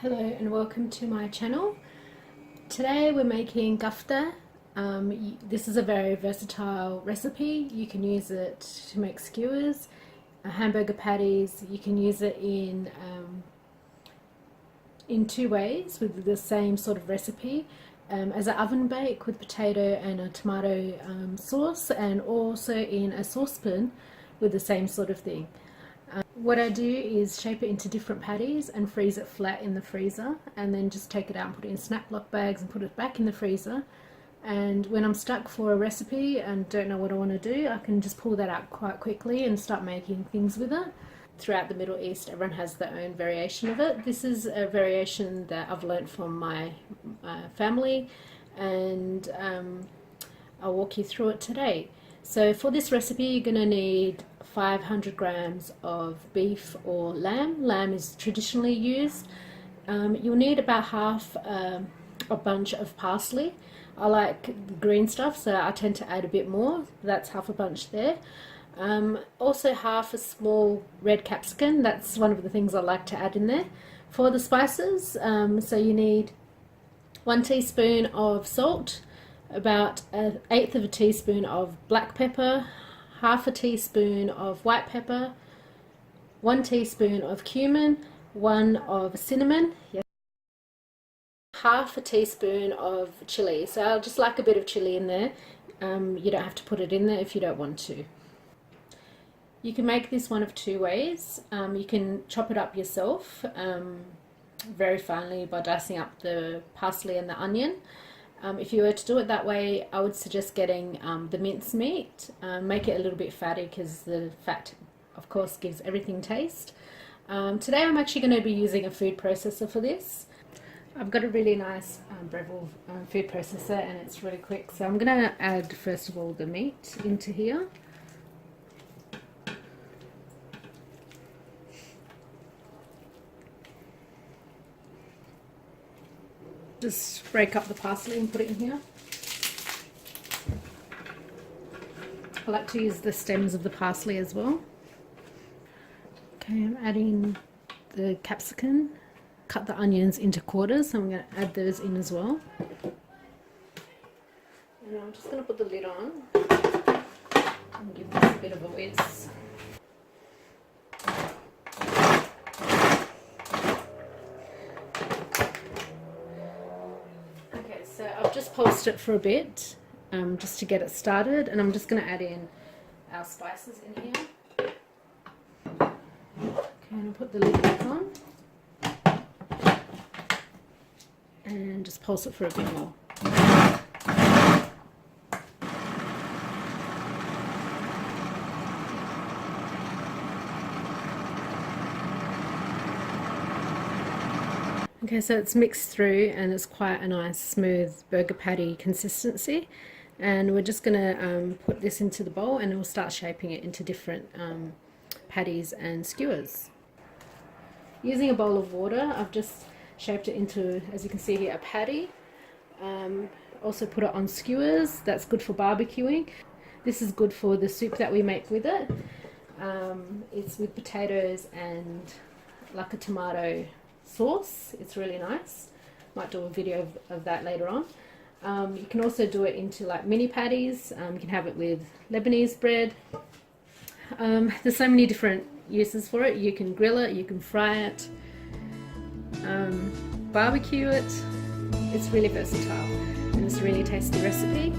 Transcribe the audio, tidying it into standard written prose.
Hello and welcome to my channel. Today we're making kafta. This is a very versatile recipe. You can use it to make skewers, hamburger patties. You can use it in two ways with the same sort of recipe, as an oven bake with potato and a tomato sauce, and also in a saucepan with the same sort of thing. What I do is shape it into different patties and freeze it flat in the freezer, and then just take it out and put it in snap lock bags and put it back in the freezer. And when I'm stuck for a recipe and don't know what I want to do, I can just pull that out quite quickly and start making things with it. Throughout the Middle East, everyone has their own variation of it. This is a variation that I've learnt from my family, and I'll walk you through it today. So for this recipe, you're going to need 500 grams of beef or lamb. Lamb is traditionally used. You'll need about half a bunch of parsley. I like green stuff, so I tend to add a bit more. That's half a bunch there. Also half a small red capsicum. That's one of the things I like to add in there. For the spices, so you need 1 teaspoon of salt, about 1/8 of a teaspoon of black pepper, half a teaspoon of white pepper, 1 teaspoon of cumin, 1 of cinnamon, half a teaspoon of chili. So I'll just like a bit of chili in there. You don't have to put it in there if you don't want to. You can make this one of two ways. You can chop it up yourself very finely by dicing up the parsley and the onion. If you were to do it that way, I would suggest getting the minced meat. Make it a little bit fatty because the fat, of course, gives everything taste. Today I'm actually going to be using a food processor for this. I've got a really nice Breville food processor, and it's really quick. So I'm going to add, first of all, the meat into here. Just break up the parsley and put it in here. I like to use the stems of the parsley as well. Okay, I'm adding the capsicum. Cut the onions into quarters, so I'm going to add those in as well. And I'm just going to put the lid on and give this a bit of a whiz. So I've just pulsed it for a bit, just to get it started, and I'm just going to add in our spices in here. Okay, and I'll put the lid back on and just pulse it for a bit more. Okay, so it's mixed through and it's quite a nice smooth burger patty consistency, and we're just going to put this into the bowl and we'll start shaping it into different patties and skewers. Using a bowl of water, I've just shaped it into, as you can see here, a patty. Also put it on skewers. That's good for barbecuing. This is good for the soup that we make with it. It's with potatoes and like a tomato sauce. It's really nice. Might do a video of that later on. You can also do it into like mini patties. You can have it with Lebanese bread. There's so many different uses for it. You can grill it, you can fry it, barbecue it. It's really versatile and it's a really tasty recipe.